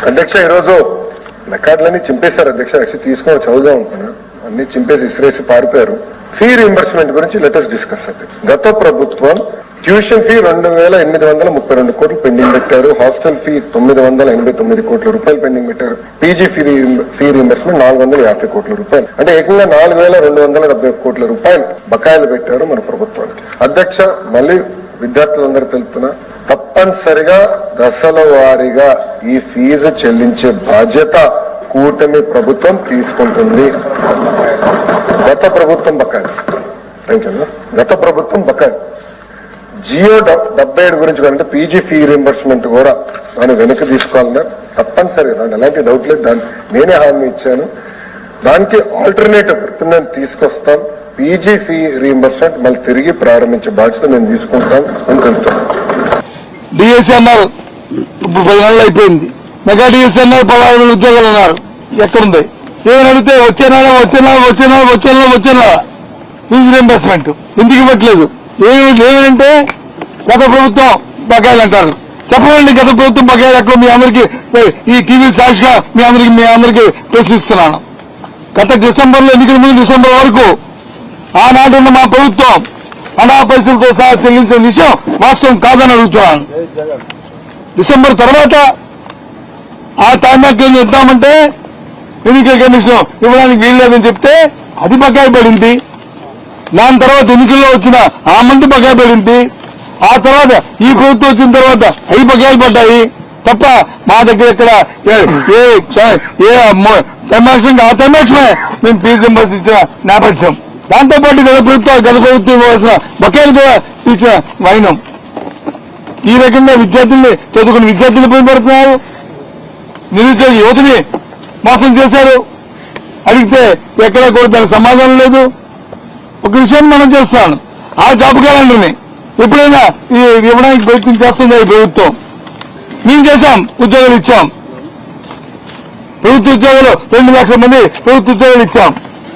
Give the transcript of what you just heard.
అధ్యక్ష ఈరోజు రికార్డులన్నీ చింపేశారు అధ్యక్ష. యాక్చువల్లీ తీసుకొని చదువుదాం అనుకున్నా, అన్ని చింపేసి ఇసిరేసి పారిపోయారు. ఫీ రీంబర్స్మెంట్ గురించి లెటెస్ట్ డిస్కస్ అధ్యక్ష. గత ప్రభుత్వం ట్యూషన్ ఫీ 2,832 కోట్లు పెండింగ్ పెట్టారు. హాస్టల్ ఫీ 989 కోట్ల రూపాయలు పెండింగ్ పెట్టారు. పీజీ ఫీ రీంబర్స్మెంట్ 450 కోట్ల రూపాయలు, అంటే ఏకంగా 4,270 కోట్ల రూపాయలు బకాయిలు పెట్టారు మన ప్రభుత్వానికి. అధ్యక్ష మళ్ళీ విద్యార్థులందరూ తెలుపుతున్నా, తప్పనిసరిగా దశల వారీగా ఈ ఫీజు చెల్లించే బాధ్యత కూటమి ప్రభుత్వం తీసుకుంటుంది. గత ప్రభుత్వం బకాయి, గత ప్రభుత్వం బకాయి జియో 77 గురించి అంటే పీజీ ఫీ రీంబర్స్మెంట్ కూడా మనం వెనక్కి తీసుకోవాలన్నారు. తప్పనిసరిగా దాంట్లో ఎలాంటి డౌట్ లేదు, దాన్ని నేనే హామీ ఇచ్చాను. దానికి ఆల్టర్నేటివ్ నేను తీసుకొస్తాం. పీజీ ఫీ రీంబర్స్మెంట్ మళ్ళీ తిరిగి ప్రారంభించే బాధ్యత నేను తీసుకుంటాను అని తెలుపుతాను. డిఎస్సీ అన్నారు, ఇప్పుడు 10 నెలలు అయిపోయింది. మెగా డిఎస్సీ అన్నారు, 16,000 ఉద్యోగాలు అన్నారు. ఎక్కడుంది? ఏమని అడిగితే వచ్చే నెల ఫీజు రీంబర్స్మెంట్ ఎందుకు ఇవ్వట్లేదు? ఏమంటే గత ప్రభుత్వం బకాయిలు అంటారు. చెప్పండి, గత ప్రభుత్వం బకాయిలు ఎక్కడ? మీ అందరికీ ఈ టీవీ సాక్షిగా మీ అందరికీ ప్రశ్నిస్తున్నాను. గత డిసెంబర్లో, ఎన్నికల ముందు డిసెంబర్ వరకు ఆనాడున్న మా ప్రభుత్వం అనా పైసలతో సహా చెల్లించిన విషయం వాస్తవం కాదని అడుగుతున్నాను. డిసెంబర్ తర్వాత ఆ టైంకి ఏం చెప్తామంటే ఎన్నికల కమిషన్ ఇవ్వడానికి వీల్లేదని చెప్తే అది బకాయి పడింది. దాని తర్వాత ఎన్నికల్లో వచ్చిన ఆ మంది బకాయి పడింది. ఆ తర్వాత ఈ ప్రభుత్వం వచ్చిన తర్వాత అవి బకాయిలు పడ్డాయి తప్ప మా దగ్గర ఇక్కడ ఆ తమాక్షమే మేము ఫీజు రింబర్స్ ఇచ్చిన నేపథ్యం. దాంతోపాటు గత ప్రభుత్వం ఇవ్వాల్సిన బకాయిలు కూడా ఇచ్చిన వైనం. ఈ రకంగా విద్యార్థుల్ని చదువుకున్న విద్యార్థులు భయపడుతున్నారు. నిరుద్యోగ యువతిని మోసం చేశారు. అడిగితే ఎక్కడా కూడా దానికి సమాధానం లేదు. ఒక విషయాన్ని మనం చేస్తాను, ఆ జాబ్ క్యాలెండర్ని ఎప్పుడైనా ఇవ్వడానికి ప్రయత్నం చేస్తుంది ఈ ప్రభుత్వం. మేము చేశాం, ఉద్యోగాలు ఇచ్చాం. ప్రభుత్వ ఉద్యోగాలు 2 లక్షల మంది ప్రభుత్వ ఉద్యోగాలు ఇచ్చాం.